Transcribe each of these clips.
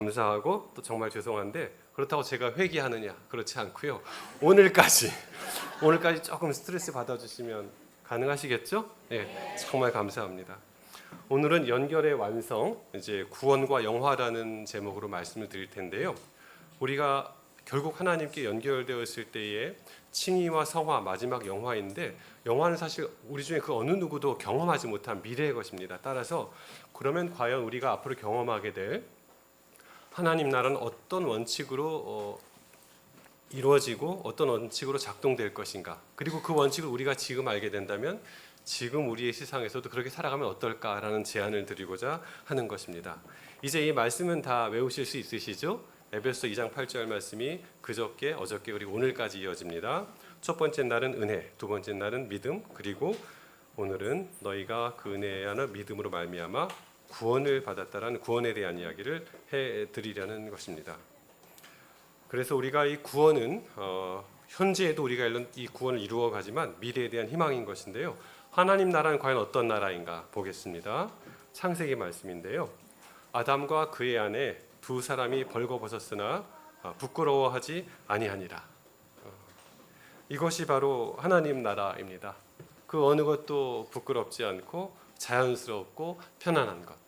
감사하고 또 정말 죄송한데 그렇다고 제가 회개하느냐? 그렇지 않고요. 오늘까지 조금 스트레스 받아주시면 가능하시겠죠? 네, 정말 감사합니다. 오늘은 연결의 완성, 이제 구원과 영화라는 제목으로 말씀을 드릴 텐데요. 우리가 결국 하나님께 연결되어 있을 때에 칭의와 성화, 마지막 영화인데 영화는 사실 우리 중에 그 어느 누구도 경험하지 못한 미래의 것입니다. 따라서 그러면 과연 우리가 앞으로 경험하게 될 하나님 나라는 어떤 원칙으로 이루어지고 어떤 원칙으로 작동될 것인가, 그리고 그 원칙을 우리가 지금 알게 된다면 지금 우리의 세상에서도 그렇게 살아가면 어떨까라는 제안을 드리고자 하는 것입니다. 이제 이 말씀은 다 외우실 수 있으시죠? 에베소 2장 8절 말씀이 그저께, 어저께, 그리고 오늘까지 이어집니다. 첫 번째 날은 은혜, 두 번째 날은 믿음, 그리고 오늘은 너희가 그 은혜 안에 믿음으로 말미암아 구원을 받았다라는 구원에 대한 이야기를 해드리려는 것입니다. 그래서 우리가 이 구원은 현재에도 우리가 이 구원을 이루어가지만 미래에 대한 희망인 것인데요. 하나님 나라는 과연 어떤 나라인가 보겠습니다. 창세기 말씀인데요. 아담과 그의 아내 두 사람이 벌거벗었으나 부끄러워하지 아니하니라. 이것이 바로 하나님 나라입니다. 그 어느 것도 부끄럽지 않고 자연스럽고 편안한 것.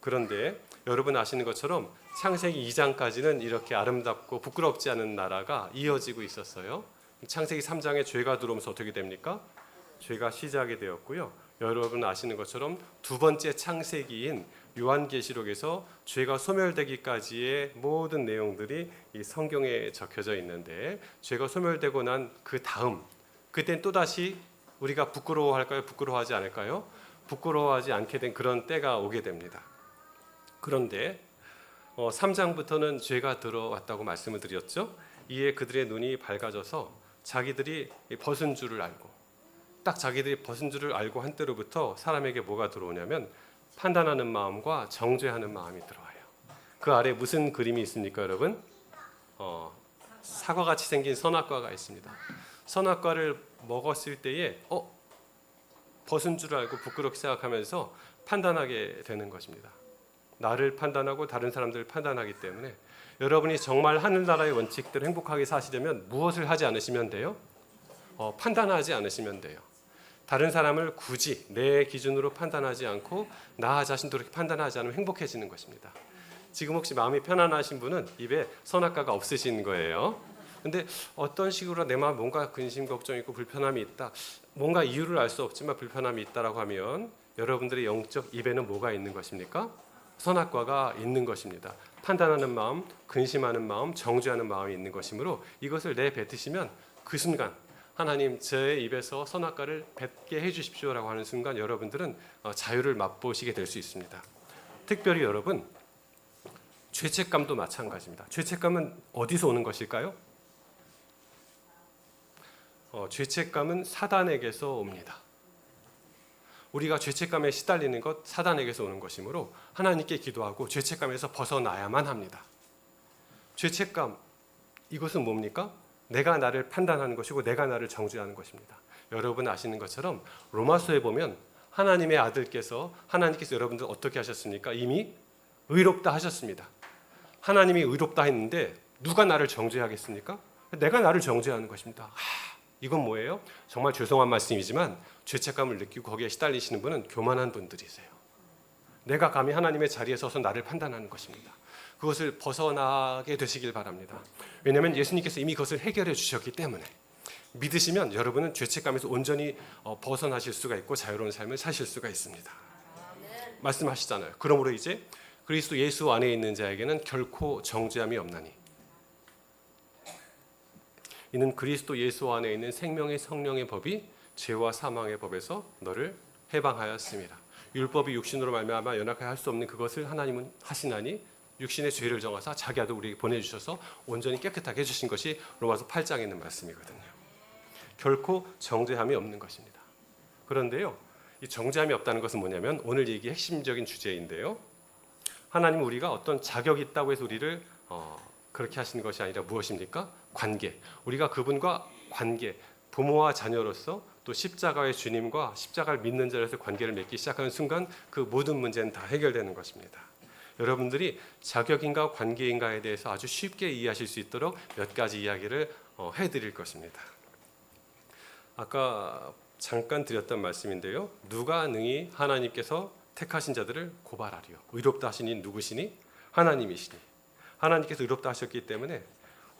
그런데 여러분 아시는 것처럼 창세기 2장까지는 이렇게 아름답고 부끄럽지 않은 나라가 이어지고 있었어요. 창세기 3장에 죄가 들어오면서 어떻게 됩니까? 죄가 시작이 되었고요. 여러분 아시는 것처럼 두 번째 창세기인 요한계시록에서 죄가 소멸되기까지의 모든 내용들이 이 성경에 적혀져 있는데, 죄가 소멸되고 난 그 다음, 그땐 또다시 우리가 부끄러워할까요? 부끄러워하지 않을까요? 부끄러워하지 않게 된 그런 때가 오게 됩니다. 그런데 3장부터는 죄가 들어왔다고 말씀을 드렸죠. 이에 그들의 눈이 밝아져서 자기들이 벗은 줄을 알고, 딱 자기들이 벗은 줄을 알고 한 때로부터 사람에게 뭐가 들어오냐면 판단하는 마음과 정죄하는 마음이 들어와요. 그 아래 무슨 그림이 있습니까, 여러분? 사과같이 생긴 선악과가 있습니다. 선악과를 먹었을 때에 벗은 줄 알고 부끄럽게 생각하면서 판단하게 되는 것입니다. 나를 판단하고 다른 사람들을 판단하기 때문에 여러분이 정말 하늘나라의 원칙대로 행복하게 사시려면 무엇을 하지 않으시면 돼요? 판단하지 않으시면 돼요. 다른 사람을 굳이 내 기준으로 판단하지 않고 나 자신도 그렇게 판단하지 않으면 행복해지는 것입니다. 지금 혹시 마음이 편안하신 분은 입에 선악과가 없으신 거예요. 근데 어떤 식으로 내 마음 뭔가 근심 걱정이 있고 불편함이 있다, 뭔가 이유를 알 수 없지만 불편함이 있다라고 하면 여러분들의 영적 입에는 뭐가 있는 것입니까? 선악과가 있는 것입니다. 판단하는 마음, 근심하는 마음, 정죄하는 마음이 있는 것이므로 이것을 내뱉으시면 그 순간 하나님 제 입에서 선악과를 뱉게 해주십시오라고 하는 순간 여러분들은 자유를 맛보시게 될 수 있습니다. 특별히 여러분, 죄책감도 마찬가지입니다. 죄책감은 어디서 오는 것일까요? 죄책감은 사단에게서 옵니다. 우리가 죄책감에 시달리는 것 사단에게서 오는 것이므로 하나님께 기도하고 죄책감에서 벗어나야만 합니다. 죄책감, 이것은 뭡니까? 내가 나를 판단하는 것이고 내가 나를 정죄하는 것입니다. 여러분 아시는 것처럼 로마서에 보면 하나님의 아들께서, 하나님께서 여러분들 어떻게 하셨습니까? 이미 의롭다 하셨습니다. 하나님이 의롭다 했는데 누가 나를 정죄하겠습니까? 내가 나를 정죄하는 것입니다. 이건 뭐예요? 정말 죄송한 말씀이지만 죄책감을 느끼고 거기에 시달리시는 분은 교만한 분들이세요. 내가 감히 하나님의 자리에 서서 나를 판단하는 것입니다. 그것을 벗어나게 되시길 바랍니다. 왜냐하면 예수님께서 이미 그것을 해결해 주셨기 때문에 믿으시면 여러분은 죄책감에서 온전히 벗어나실 수가 있고 자유로운 삶을 사실 수가 있습니다. 말씀하시잖아요. 그러므로 이제 그리스도 예수 안에 있는 자에게는 결코 정죄함이 없나니 이는 그리스도 예수 안에 있는 생명의 성령의 법이 죄와 사망의 법에서 너를 해방하였습니다. 율법이 육신으로 말미암아 연약하게 할 수 없는 그것을 하나님은 하시나니 육신의 죄를 정하사 자기 아들 우리에게 보내주셔서 온전히 깨끗하게 해주신 것이 로마서 8장에 있는 말씀이거든요. 결코 정죄함이 없는 것입니다. 그런데요, 이 정죄함이 없다는 것은 뭐냐면 오늘 얘기 핵심적인 주제인데요, 하나님은 우리가 어떤 자격이 있다고 해서 우리를 그렇게 하시는 것이 아니라 무엇입니까? 관계. 우리가 그분과 관계, 부모와 자녀로서 또 십자가의 주님과 십자가를 믿는 자로서 관계를 맺기 시작하는 순간 그 모든 문제는 다 해결되는 것입니다. 여러분들이 자격인가 관계인가에 대해서 아주 쉽게 이해하실 수 있도록 몇 가지 이야기를 해드릴 것입니다. 아까 잠깐 드렸던 말씀인데요. 누가 능히 하나님께서 택하신 자들을 고발하리요. 의롭다 하시니 누구시니? 하나님이시니. 하나님께서 의롭다 하셨기 때문에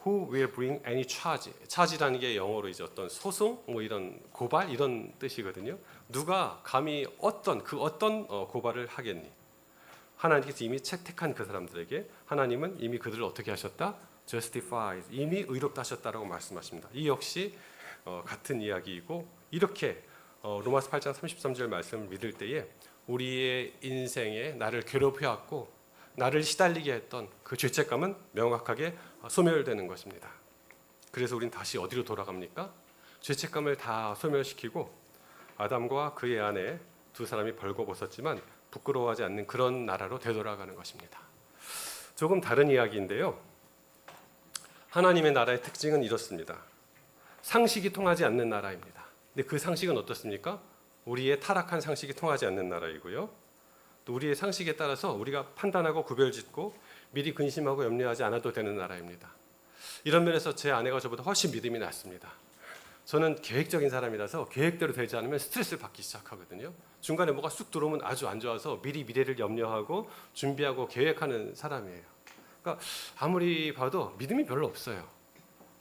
Who will bring any charge? charge라는 게 영어로 이제 어떤 소송, 뭐 이런 고발 이런 뜻이거든요. 누가 감히 어떤 고발을 하겠니? 하나님께서 이미 택한 그 사람들에게 하나님은 이미 그들을 어떻게 하셨다? justified, 이미 의롭다 하셨다라고 말씀하십니다. 이 역시 같은 이야기이고 이렇게 로마서 8장 33절 말씀을 믿을 때에 우리의 인생에 나를 괴롭혀왔고 나를 시달리게 했던 그 죄책감은 명확하게 소멸되는 것입니다. 그래서 우리는 다시 어디로 돌아갑니까? 죄책감을 다 소멸시키고 아담과 그의 아내 두 사람이 벌거벗었지만 부끄러워하지 않는 그런 나라로 되돌아가는 것입니다. 조금 다른 이야기인데요. 하나님의 나라의 특징은 이렇습니다. 상식이 통하지 않는 나라입니다. 근데 그 상식은 어떻습니까? 우리의 타락한 상식이 통하지 않는 나라이고요. 또 우리의 상식에 따라서 우리가 판단하고 구별짓고 미리 근심하고 염려하지 않아도 되는 나라입니다. 이런 면에서 제 아내가 저보다 훨씬 믿음이 낮습니다. 저는 계획적인 사람이라서 계획대로 되지 않으면 스트레스를 받기 시작하거든요. 중간에 뭐가 쑥 들어오면 아주 안 좋아서 미리 미래를 염려하고 준비하고 계획하는 사람이에요. 그러니까 아무리 봐도 믿음이 별로 없어요.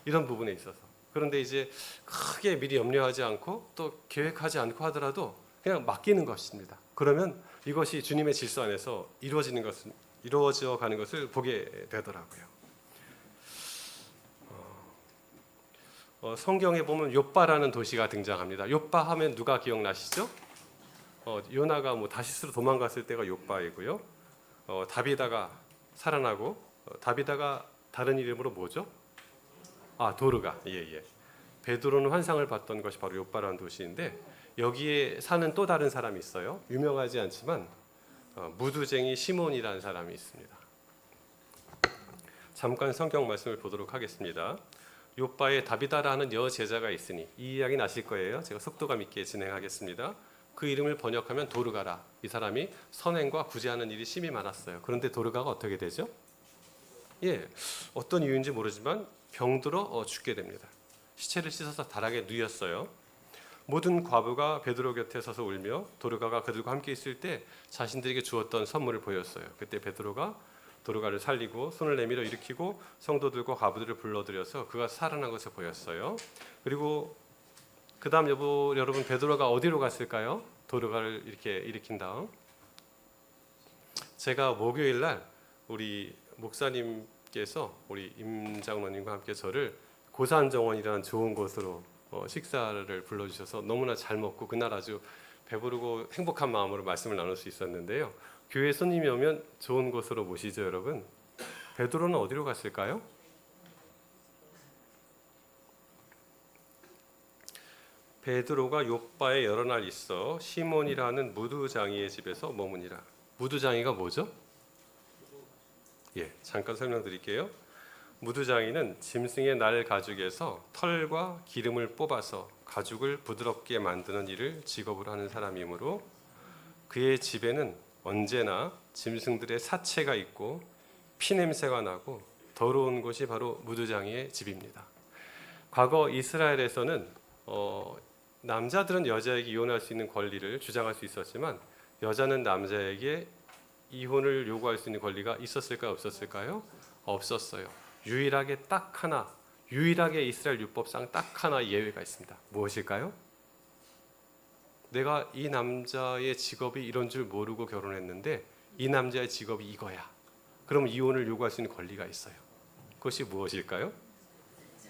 이런 부분에 있어서. 그런데 이제 크게 미리 염려하지 않고 또 계획하지 않고 하더라도 그냥 맡기는 것입니다. 그러면 이것이 주님의 질서 안에서 이루어져 가는 것을 보게 되더라고요. 성경에 보면 욥바라는 도시가 등장합니다. 욥바 하면 누가 기억나시죠? 요나가 다시스로 도망갔을 때가 욥바이고요. 다비다가 살아나고 다비다가 다른 이름으로 뭐죠? 도르가. 예. 베드로는 환상을 봤던 것이 바로 욥바라는 도시인데 여기에 사는 또 다른 사람이 있어요. 유명하지 않지만 무두쟁이 시몬이라는 사람이 있습니다. 잠깐 성경 말씀을 보도록 하겠습니다. 욥바에 다비다라는 여제자가 있으니 이 이야기는 아실 거예요. 제가 속도감 있게 진행하겠습니다. 그 이름을 번역하면 도르가라. 이 사람이 선행과 구제하는 일이 심히 많았어요. 그런데 도르가가 어떻게 되죠? 어떤 이유인지 모르지만 병들어 죽게 됩니다. 시체를 씻어서 다락에 누였어요. 모든 과부가 베드로 곁에 서서 울며 도르가가 그들과 함께 있을 때 자신들에게 주었던 선물을 보였어요. 그때 베드로가 도르가를 살리고 손을 내밀어 일으키고 성도들과 과부들을 불러들여서 그가 살아난 것을 보였어요. 그리고 그 다음 여러분 베드로가 어디로 갔을까요? 도르가를 이렇게 일으킨 다음 제가 목요일 날 우리 목사님께서 우리 임 장로님과 함께 저를 고산정원이라는 좋은 곳으로 식사를 불러주셔서 너무나 잘 먹고 그날 아주 배부르고 행복한 마음으로 말씀을 나눌 수 있었는데요. 교회 손님이 오면 좋은 곳으로 모시죠, 여러분. 베드로는 어디로 갔을까요? 베드로가 욥바에 여러 날 있어 시몬이라는 무두장이의 집에서 머무니라. 무두장이가 뭐죠? 잠깐 설명드릴게요. 무두장이는 짐승의 날 가죽에서 털과 기름을 뽑아서 가죽을 부드럽게 만드는 일을 직업으로 하는 사람이므로 그의 집에는 언제나 짐승들의 사체가 있고 피냄새가 나고 더러운 곳이 바로 무두장이의 집입니다. 과거 이스라엘에서는 남자들은 여자에게 이혼할 수 있는 권리를 주장할 수 있었지만 여자는 남자에게 이혼을 요구할 수 있는 권리가 있었을까요? 없었을까요? 없었어요. 유일하게 이스라엘 율법상 딱 하나 예외가 있습니다. 무엇일까요? 내가 이 남자의 직업이 이런 줄 모르고 결혼했는데 이 남자의 직업이 이거야. 그럼 이혼을 요구할 수 있는 권리가 있어요. 그것이 무엇일까요?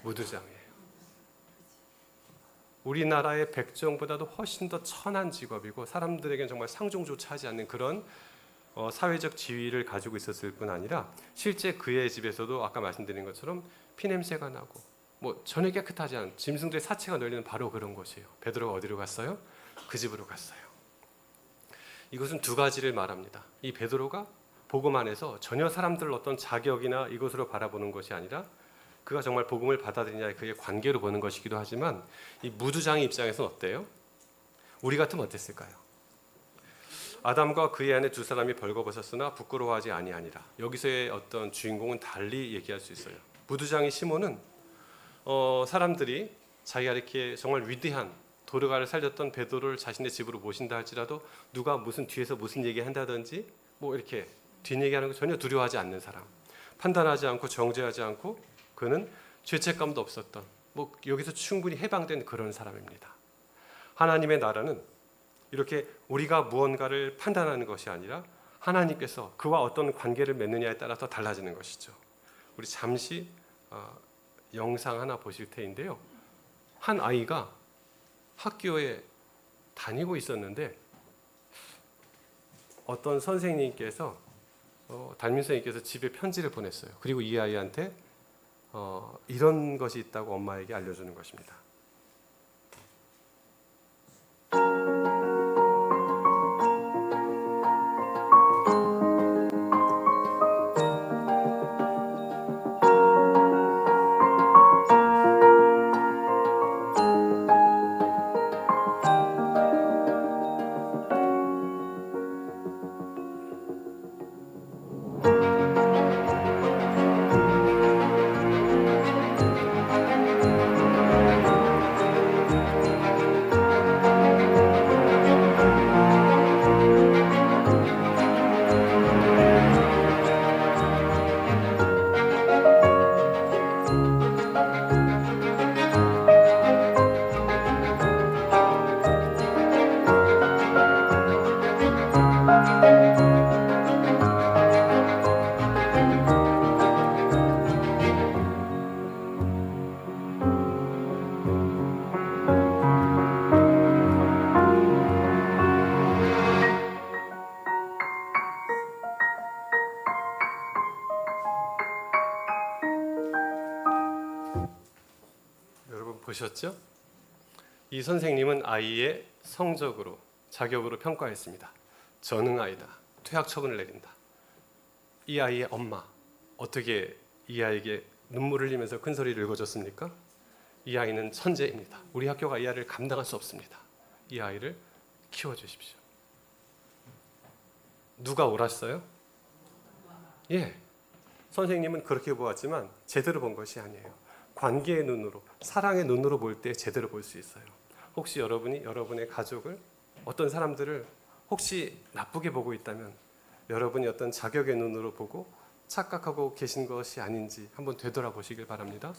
무두장이에요. 우리나라의 백정보다도 훨씬 더 천한 직업이고 사람들에게는 정말 상종조차 하지 않는 그런 사회적 지위를 가지고 있었을 뿐 아니라 실제 그의 집에서도 아까 말씀드린 것처럼 피냄새가 나고 전혀 깨끗하지 않은 짐승들의 사체가 널리는 바로 그런 곳이에요. 베드로가 어디로 갔어요? 그 집으로 갔어요. 이것은 두 가지를 말합니다. 이 베드로가 복음 안에서 전혀 사람들을 어떤 자격이나 이것으로 바라보는 것이 아니라 그가 정말 복음을 받아들이냐의 그의 관계로 보는 것이기도 하지만 이 무두장의 입장에서는 어때요? 우리 같으면 어땠을까요? 아담과 그의 아내 두 사람이 벌거벗었으나 부끄러워하지 아니하니라. 여기서의 어떤 주인공은 달리 얘기할 수 있어요. 무두장이 시몬은 사람들이 자기가 이렇게 정말 위대한 도르가를 살렸던 베드로를 자신의 집으로 모신다 할지라도 누가 무슨 뒤에서 무슨 얘기한다든지 뭐 이렇게 뒷얘기하는 거 전혀 두려워하지 않는 사람, 판단하지 않고 정죄하지 않고 그는 죄책감도 없었던, 뭐 여기서 충분히 해방된 그런 사람입니다. 하나님의 나라는 이렇게 우리가 무언가를 판단하는 것이 아니라 하나님께서 그와 어떤 관계를 맺느냐에 따라서 달라지는 것이죠. 우리 잠시 영상 하나 보실 테인데요. 한 아이가 학교에 다니고 있었는데 어떤 선생님께서 담임 선생님께서 집에 편지를 보냈어요. 그리고 이 아이한테 이런 것이 있다고 엄마에게 알려주는 것입니다. 여러분 보셨죠? 이 선생님은 아이의 성적으로 자격으로 평가했습니다. 전응아이다. 퇴학 처분을 내린다. 이 아이의 엄마 어떻게 이 아이에게 눈물을 흘리면서 큰 소리를 읽어줬습니까? 이 아이는 천재입니다. 우리 학교가 이 아이를 감당할 수 없습니다. 이 아이를 키워주십시오. 누가 옳았어요? 예, 선생님은 그렇게 보았지만 제대로 본 것이 아니에요. 관계의 눈으로, 사랑의 눈으로 볼 때 제대로 볼 수 있어요. 혹시 여러분이 여러분의 가족을, 어떤 사람들을 혹시 나쁘게 보고 있다면 여러분이 어떤 자격의 눈으로 보고 착각하고 계신 것이 아닌지 한번 되돌아보시길 바랍니다.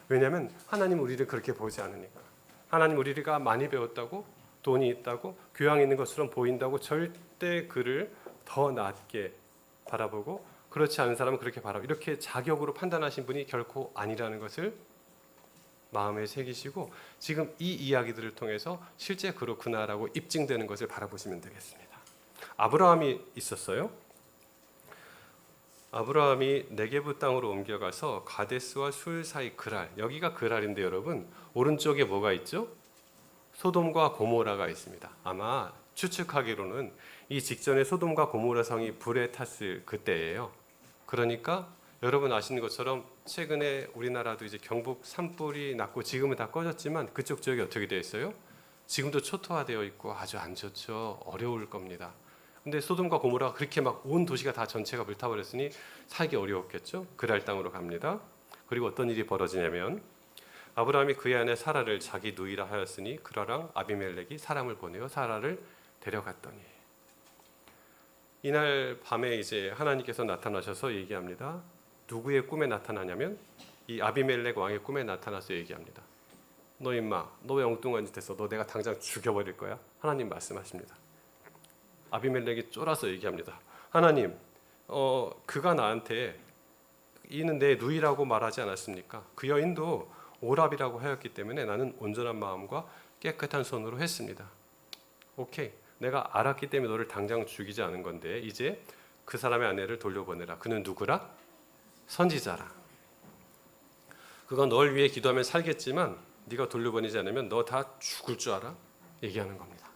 왜냐하면 하나님 우리를 그렇게 보지 않으니까. 하나님 우리가 많이 배웠다고, 돈이 있다고, 교양 있는 것처럼 보인다고 절대 그를 더 낮게 바라보고, 그렇지 않은 사람은 그렇게 바라보고, 이렇게 자격으로 판단하신 분이 결코 아니라는 것을 마음에 새기시고 지금 이 이야기들을 통해서 실제 그렇구나라고 입증되는 것을 바라보시면 되겠습니다. 아브라함이 있었어요. 아브라함이 네게브 땅으로 옮겨가서 가데스와 술 사이 그랄, 여기가 그랄인데 여러분 오른쪽에 뭐가 있죠? 소돔과 고모라가 있습니다. 아마 추측하기로는 이 직전에 소돔과 고모라 성이 불에 탔을 그때예요. 그러니까 여러분 아시는 것처럼 최근에 우리나라도 이제 경북 산불이 났고 지금은 다 꺼졌지만 그쪽 지역이 어떻게 되어 있어요? 지금도 초토화되어 있고 아주 안 좋죠. 어려울 겁니다. 근데 소돔과 고모라가 그렇게 막 온 도시가 다 전체가 불타버렸으니 살기 어려웠겠죠. 그랄 땅으로 갑니다. 그리고 어떤 일이 벌어지냐면 아브라함이 그의 아내 사라를 자기 누이라 하였으니 그라랑 아비멜렉이 사람을 보내어 사라를 데려갔더니 이날 밤에 이제 하나님께서 나타나셔서 얘기합니다. 누구의 꿈에 나타나냐면 이 아비멜렉 왕의 꿈에 나타나서 얘기합니다. 너 임마, 너 왜 엉뚱한 짓 했어? 너 내가 당장 죽여버릴 거야? 하나님 말씀하십니다. 아비멜렉이 쫄아서 얘기합니다. 하나님, 그가 나한테 이는 내 누이라고 말하지 않았습니까? 그 여인도 오랍이라고 하였기 때문에 나는 온전한 마음과 깨끗한 손으로 했습니다. 오케이, 내가 알았기 때문에 너를 당장 죽이지 않은 건데 이제 그 사람의 아내를 돌려보내라. 그는 누구라? 선지자라. 그가 널 위해 기도하면 살겠지만 네가 돌려보내지 않으면 너 다 죽을 줄 알아? 얘기하는 겁니다.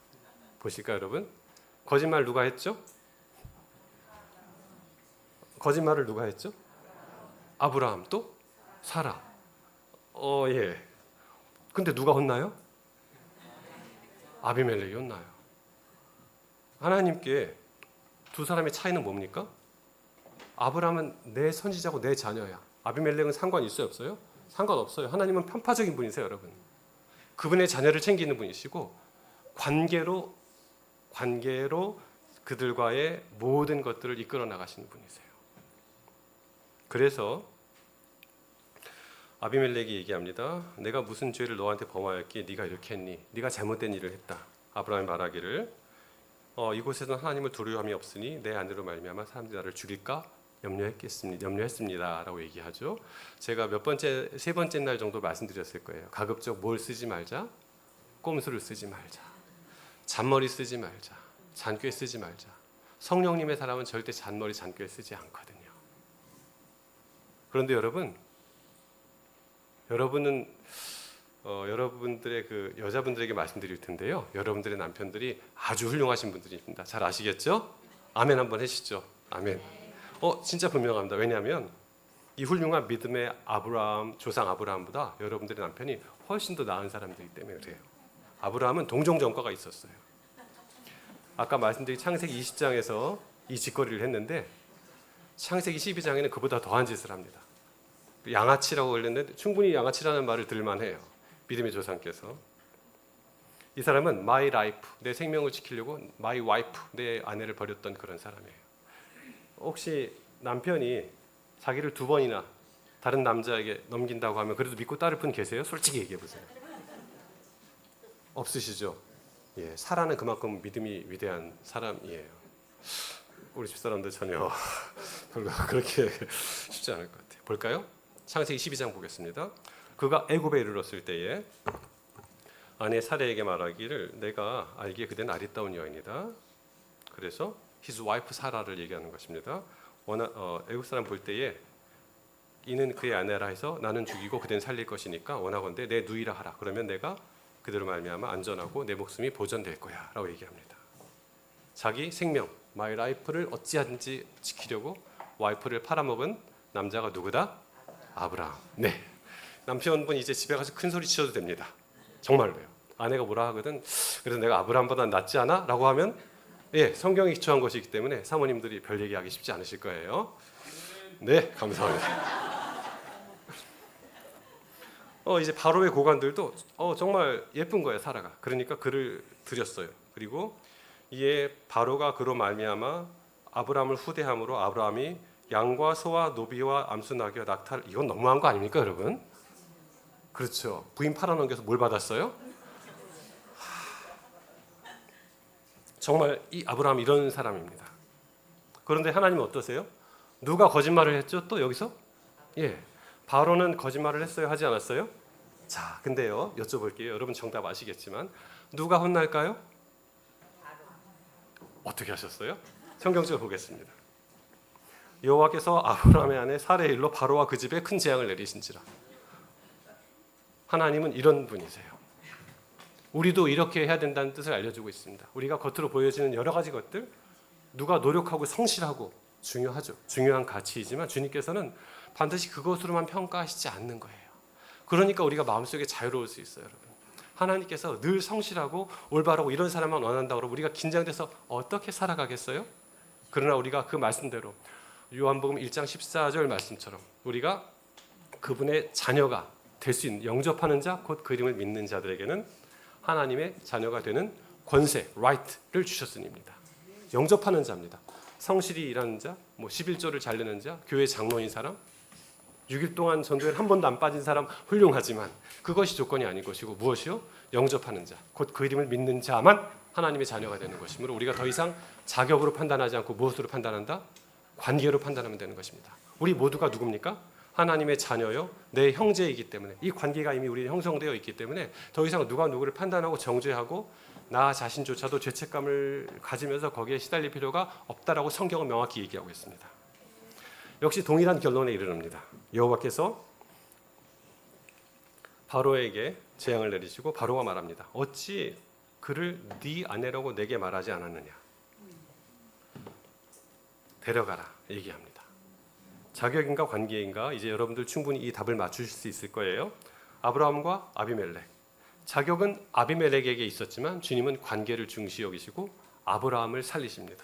보실까요 여러분? 거짓말 누가 했죠? 거짓말을 누가 했죠? 아브라함 또 사라. 예. 근데 누가 혼나요? 아비멜렉이 혼나요. 하나님께 두 사람의 차이는 뭡니까? 아브라함은 내 선지자고 내 자녀야. 아비멜렉은 상관 있어요, 없어요? 상관없어요. 하나님은 편파적인 분이세요, 여러분. 그분의 자녀를 챙기는 분이시고 관계로 그들과의 모든 것들을 이끌어 나가시는 분이세요. 그래서 아비멜렉이 얘기합니다. 내가 무슨 죄를 너한테 범하였기에 네가 이렇게 했니? 네가 잘못된 일을 했다. 아브라함이 말하기를 이곳에서는 하나님을 두려움이 없으니 내 아내로 말미암아 사람들이 나를 죽일까 염려했습니다라고 얘기하죠. 제가 세 번째 날 정도 말씀드렸을 거예요. 가급적 뭘 쓰지 말자, 꼼수를 쓰지 말자, 잔머리 쓰지 말자, 잔꾀 쓰지 말자. 성령님의 사람은 절대 잔머리, 잔꾀 쓰지 않거든요. 그런데 여러분은 여러분들의 그 여자분들에게 말씀드릴 텐데요. 여러분들의 남편들이 아주 훌륭하신 분들입니다. 잘 아시겠죠? 아멘 한번 하시죠. 아멘. 진짜 분명합니다. 왜냐하면 이 훌륭한 믿음의 아브라함, 조상 아브라함보다 여러분들의 남편이 훨씬 더 나은 사람들이기 때문에 그래요. 아브라함은 동종 전과가 있었어요. 아까 말씀드린 창세기 20장에서 이 짓거리를 했는데 창세기 12장에는 그보다 더한 짓을 합니다. 양아치라고 그랬는데 충분히 양아치라는 말을 들만해요. 믿음의 조상께서. 이 사람은 my life, 내 생명을 지키려고 my wife, 내 아내를 버렸던 그런 사람이에요. 혹시 남편이 자기를 2번이나 다른 남자에게 넘긴다고 하면 그래도 믿고 따를 분 계세요? 솔직히 얘기해 보세요. 없으시죠? 예, 사라는 그만큼 믿음이 위대한 사람이에요. 우리 집사람들 전혀 별로 그렇게 쉽지 않을 것 같아요. 볼까요? 창세기 12장 보겠습니다. 그가 애굽에 이르렀을 때에 아내 사레에게 말하기를 내가 알기에 그대는 아리따운 여인이다. 그래서 his wife 사라를 얘기하는 것입니다. 애굽 사람 볼 때에 이는 그의 아내라 해서 나는 죽이고 그대는 살릴 것이니까 원하건대 내 누이라 하라. 그러면 내가 그대로 말미암아 안전하고 내 목숨이 보존될 거야 라고 얘기합니다. 자기 생명, my life를 어찌하든지 지키려고 와이프를 팔아먹은 남자가 누구다? 아브라함. 네, 남편분 이제 집에 가서 큰 소리 치셔도 됩니다. 정말로요. 아내가 뭐라 하거든 그래서 내가 아브라함보다 낫지 않아? 라고 하면 예, 성경에 기초한 것이기 때문에 사모님들이 별 얘기하기 쉽지 않으실 거예요. 네, 감사합니다. 이제 바로의 고관들도 정말 예쁜 거예요, 사라가. 그러니까 그를 드렸어요. 그리고 이에 바로가 그로 말미암아 아브라함을 후대함으로 아브라함이 양과 소와 노비와 암수 나귀와 낙타를 이건 너무한 거 아닙니까, 여러분? 그렇죠. 부인 팔아넘겨서 뭘 받았어요? 정말 이 아브라함 이런 사람입니다. 그런데 하나님은 어떠세요? 누가 거짓말을 했죠? 또 여기서? 예, 바로는 거짓말을 했어요? 하지 않았어요? 자, 근데요, 여쭤볼게요. 여러분 정답 아시겠지만 누가 혼날까요? 어떻게 하셨어요? 성경적으로 보겠습니다. 여호와께서 아브라함의 아내 사레의 일로 바로와 그 집에 큰 재앙을 내리신지라. 하나님은 이런 분이세요. 우리도 이렇게 해야 된다는 뜻을 알려주고 있습니다. 우리가 겉으로 보여지는 여러 가지 것들, 누가 노력하고 성실하고 중요하죠. 중요한 가치이지만 주님께서는 반드시 그것으로만 평가하시지 않는 거예요. 그러니까 우리가 마음속에 자유로울 수 있어요, 여러분. 하나님께서 늘 성실하고 올바르고 이런 사람만 원한다고 그러면 우리가 긴장돼서 어떻게 살아가겠어요? 그러나 우리가 그 말씀대로 요한복음 1장 14절 말씀처럼 우리가 그분의 자녀가 될 수 있는 영접하는 자, 곧 그 이름을 믿는 자들에게는 하나님의 자녀가 되는 권세, right를 주셨으니입니다. 영접하는 자입니다. 성실히 일하는 자, 11조를 잘 내는 자, 교회 장로인 사람, 6일 동안 전도에 한 번도 안 빠진 사람 훌륭하지만 그것이 조건이 아닌 것이고 무엇이요? 영접하는 자, 곧 그 이름을 믿는 자만 하나님의 자녀가 되는 것이므로 우리가 더 이상 자격으로 판단하지 않고 무엇으로 판단한다? 관계로 판단하면 되는 것입니다. 우리 모두가 누굽니까? 하나님의 자녀요, 내 형제이기 때문에 이 관계가 이미 우리 형성되어 있기 때문에 더 이상 누가 누구를 판단하고 정죄하고 나 자신조차도 죄책감을 가지면서 거기에 시달릴 필요가 없다라고 성경은 명확히 얘기하고 있습니다. 역시 동일한 결론에 이르릅니다. 여호와께서 바로에게 재앙을 내리시고 바로가 말합니다. 어찌 그를 네 아내라고 내게 말하지 않았느냐? 데려가라 얘기합니다. 자격인가 관계인가 이제 여러분들 충분히 이 답을 맞추실 수 있을 거예요. 아브라함과 아비멜렉. 자격은 아비멜렉에게 있었지만 주님은 관계를 중시 여기시고 아브라함을 살리십니다.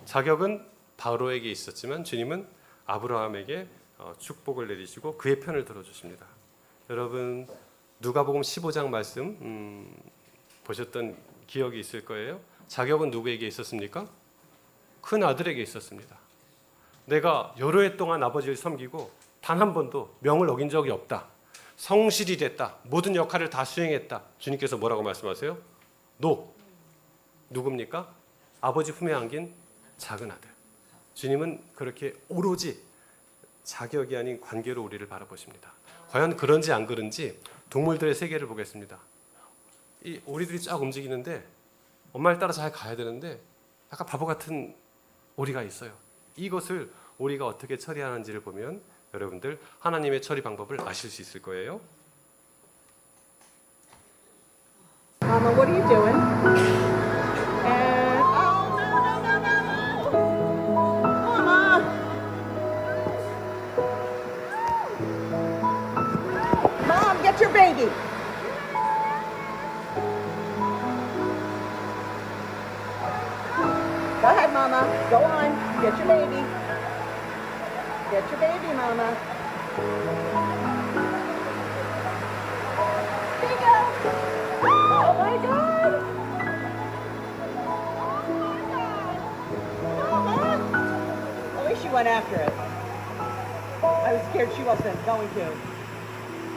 자격은 바로에게 있었지만 주님은 아브라함에게 축복을 내리시고 그의 편을 들어주십니다. 여러분 누가복음 15장 말씀 보셨던 기억이 있을 거예요. 자격은 누구에게 있었습니까? 큰 아들에게 있었습니다. 내가 여러 해 동안 아버지를 섬기고 단 한 번도 명을 어긴 적이 없다. 성실이 됐다. 모든 역할을 다 수행했다. 주님께서 뭐라고 말씀하세요? 누굽니까? 아버지 품에 안긴 작은 아들. 주님은 그렇게 오로지 자격이 아닌 관계로 우리를 바라보십니다. 과연 그런지 안 그런지 동물들의 세계를 보겠습니다. 이 오리들이 쫙 움직이는데 엄마를 따라 잘 가야 되는데 약간 바보 같은 오리가 있어요. 이것을 오리가 어떻게 처리하는지를 보면 여러분들 하나님의 처리 방법을 아실 수 있을 거예요. Mama, what are you doing? And oh no! Mama! Mom, get your baby. Go ahead, Mama. Go on. Get your baby. Get your baby, Mama. There you go. Oh my God! Mama! At least she went after it. I was scared she wasn't going to.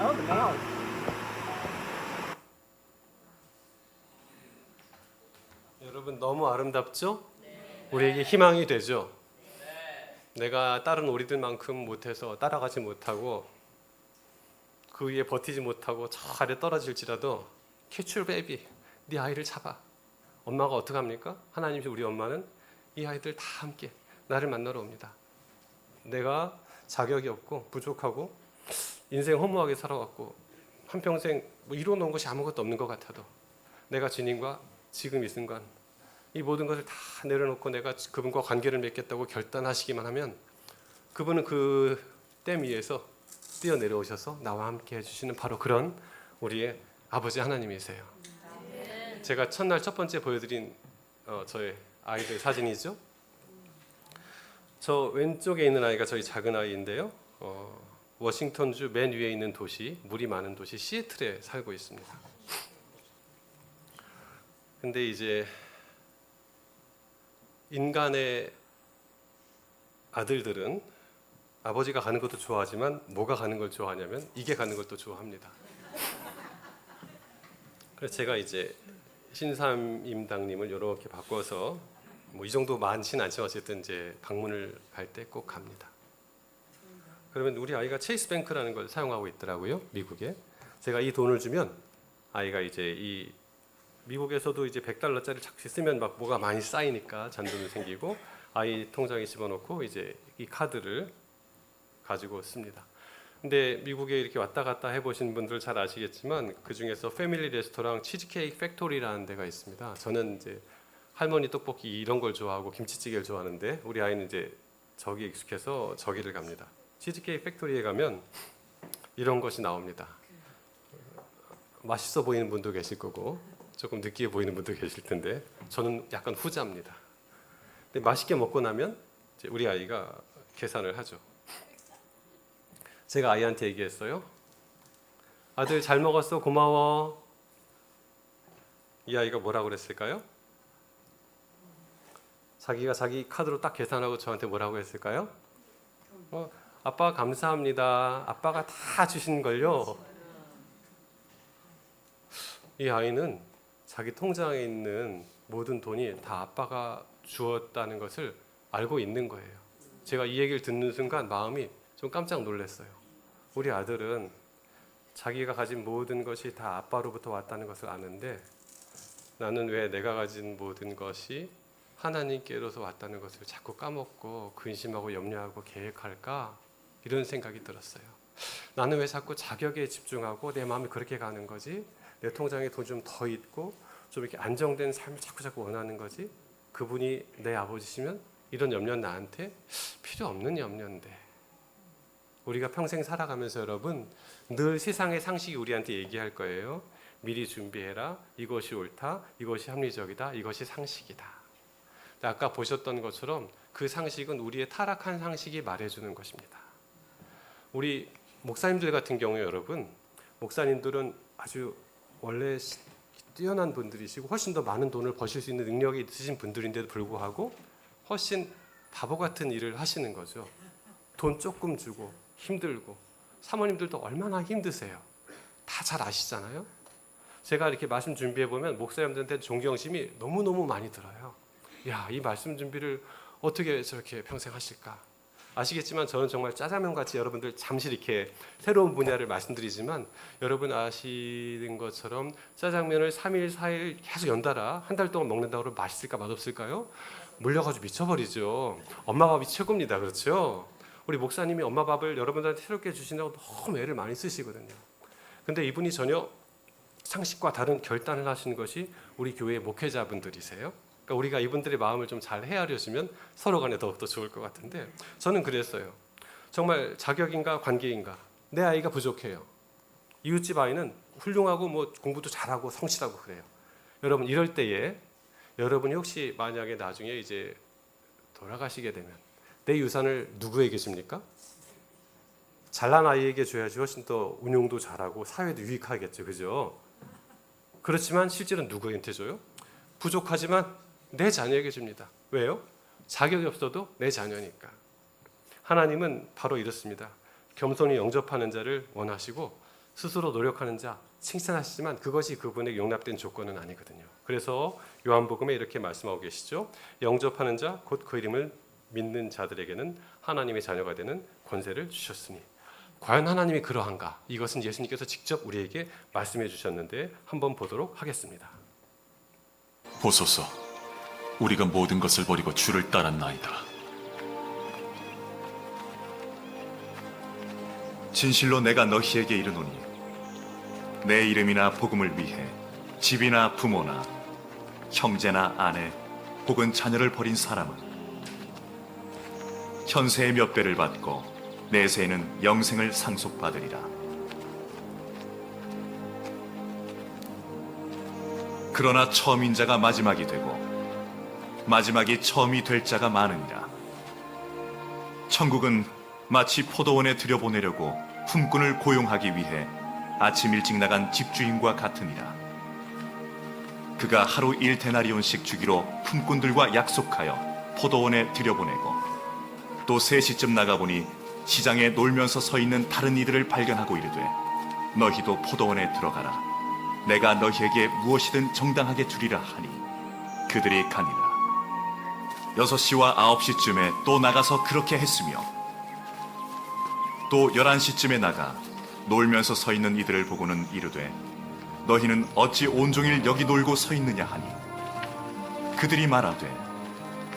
Oh, the mouse. 여러분 너무 아름답죠? 우리에게 희망이 되죠? 내가 다른 오리들만큼 못해서 따라가지 못하고 그 위에 버티지 못하고 저 아래 떨어질지라도 캐치 베이비, 네 아이를 잡아. 엄마가 어떡합니까? 하나님이 우리 엄마는 이 아이들 다 함께 나를 만나러 옵니다. 내가 자격이 없고 부족하고 인생 허무하게 살아왔고 한평생 뭐 이뤄놓은 것이 아무것도 없는 것 같아도 내가 주님과 지금 이 순간 이 모든 것을 다 내려놓고 내가 그분과 관계를 맺겠다고 결단하시기만 하면 그분은 그 댐 위에서 뛰어내려오셔서 나와 함께 해주시는 바로 그런 우리의 아버지 하나님이세요. 제가 첫날 첫 번째 보여드린 저의 아이들 사진이죠. 저 왼쪽에 있는 아이가 저희 작은 아이인데요. 워싱턴주 맨 위에 있는 도시, 물이 많은 도시 시애틀에 살고 있습니다. 근데 이제 인간의 아들들은 아버지가 가는 것도 좋아하지만 뭐가 가는 걸 좋아하냐면 이게 가는 걸 또 좋아합니다. 그래서 제가 이제 신삼임당님을 이렇게 바꿔서 뭐 이 정도 많진 않지만 어쨌든 이제 방문을 갈 때 꼭 갑니다. 그러면 우리 아이가 체이스뱅크라는 걸 사용하고 있더라고요, 미국에. 제가 이 돈을 주면 아이가 이제 이 미국에서도 이제 $100짜리 자꾸 쓰면 막 뭐가 많이 쌓이니까 잔돈이 생기고 아이 통장에 집어넣고 이제 이 카드를 가지고 씁니다. 근데 미국에 이렇게 왔다 갔다 해보신 분들 잘 아시겠지만 그 중에서 패밀리 레스토랑 치즈케이크 팩토리라는 데가 있습니다. 저는 이제 할머니 떡볶이 이런 걸 좋아하고 김치찌개를 좋아하는데 우리 아이는 이제 저기 익숙해서 저기를 갑니다. 치즈케이크 팩토리에 가면 이런 것이 나옵니다. 맛있어 보이는 분도 계실 거고 조금 느끼해 보이는 분도 계실 텐데 저는 약간 후자입니다. 근데 맛있게 먹고 나면 이제 우리 아이가 계산을 하죠. 제가 아이한테 얘기했어요. 아들 잘 먹었어, 고마워. 이 아이가 뭐라고 그랬을까요? 자기가 자기 카드로 딱 계산하고 저한테 뭐라고 했을까요? 아빠 감사합니다. 아빠가 다 주신 걸요. 이 아이는 자기 통장에 있는 모든 돈이 다 아빠가 주었다는 것을 알고 있는 거예요. 제가 이 얘기를 듣는 순간 마음이 좀 깜짝 놀랐어요. 우리 아들은 자기가 가진 모든 것이 다 아빠로부터 왔다는 것을 아는데 나는 왜 내가 가진 모든 것이 하나님께로서 왔다는 것을 자꾸 까먹고 근심하고 염려하고 계획할까? 이런 생각이 들었어요. 나는 왜 자꾸 자격에 집중하고 내 마음이 그렇게 가는 거지? 내 통장에 돈 좀 더 있고 좀 이렇게 안정된 삶을 자꾸 원하는 거지? 그분이 내 아버지시면 이런 염려는 나한테 필요 없는 염려인데 우리가 평생 살아가면서 여러분 늘 세상의 상식이 우리한테 얘기할 거예요. 미리 준비해라. 이것이 옳다. 이것이 합리적이다. 이것이 상식이다. 아까 보셨던 것처럼 그 상식은 우리의 타락한 상식이 말해주는 것입니다. 우리 목사님들 같은 경우에 여러분, 목사님들은 아주 원래 뛰어난 분들이시고 훨씬 더 많은 돈을 버실 수 있는 능력이 있으신 분들인데도 불구하고 훨씬 바보 같은 일을 하시는 거죠. 돈 조금 주고 힘들고. 사모님들도 얼마나 힘드세요. 다 잘 아시잖아요. 제가 이렇게 말씀 준비해 보면 목사님들한테 존경심이 너무너무 많이 들어요. 야, 이 말씀 준비를 어떻게 저렇게 평생 하실까? 아시겠지만 저는 정말 짜장면 같이 여러분들 잠시 이렇게 새로운 분야를 말씀드리지만 여러분 아시는 것처럼 짜장면을 3일, 4일 계속 연달아 한 달 동안 먹는다고 그러면 맛있을까 맛없을까요? 물려가지고 미쳐버리죠. 엄마 밥이 최고입니다. 그렇죠? 우리 목사님이 엄마 밥을 여러분들한테 새롭게 주신다고 너무 애를 많이 쓰시거든요. 근데 이분이 전혀 상식과 다른 결단을 하시는 것이 우리 교회의 목회자분들이세요. 그러니까 우리가 이분들의 마음을 좀 잘 헤아려주면 서로 간에 더욱더 좋을 것 같은데 저는 그랬어요. 정말 자격인가 관계인가 내 아이가 부족해요. 이웃집 아이는 훌륭하고 뭐 공부도 잘하고 성실하고 그래요. 여러분 이럴 때에 여러분이 혹시 만약에 나중에 이제 돌아가시게 되면 내 유산을 누구에게 줍니까? 잘난 아이에게 줘야지 훨씬 더 운용도 잘하고 사회도 유익하겠죠. 그죠? 그렇지만 실제로 누구한테 줘요? 부족하지만 내 자녀에게 줍니다. 왜요? 자격이 없어도 내 자녀니까. 하나님은 바로 이렇습니다. 겸손히 영접하는 자를 원하시고 스스로 노력하는 자 칭찬하시지만 그것이 그분에게 용납된 조건은 아니거든요. 그래서 요한복음에 이렇게 말씀하고 계시죠. 영접하는 자 곧 그 이름을 믿는 자들에게는 하나님의 자녀가 되는 권세를 주셨으니. 과연 하나님이 그러한가? 이것은 예수님께서 직접 우리에게 말씀해 주셨는데 한번 보도록 하겠습니다. 보소서, 우리가 모든 것을 버리고 주를 따랐나이다. 진실로 내가 너희에게 이르노니 내 이름이나 복음을 위해 집이나 부모나 형제나 아내 혹은 자녀를 버린 사람은 현세의 몇 배를 받고 내세에는 영생을 상속받으리라. 그러나 처음인 자가 마지막이 되고 마지막이 처음이 될 자가 많으니라. 천국은 마치 포도원에 들여보내려고 품꾼을 고용하기 위해 아침 일찍 나간 집주인과 같으니라. 그가 하루 1데나리온씩 주기로 품꾼들과 약속하여 포도원에 들여보내고 또 3시쯤 나가보니 시장에 놀면서 서 있는 다른 이들을 발견하고 이르되 너희도 포도원에 들어가라. 내가 너희에게 무엇이든 정당하게 주리라 하니 그들이 가니라. 6시와 9시쯤에 또 나가서 그렇게 했으며 또 11시쯤에 나가 놀면서 서 있는 이들을 보고는 이르되 너희는 어찌 온종일 여기 놀고 서 있느냐 하니 그들이 말하되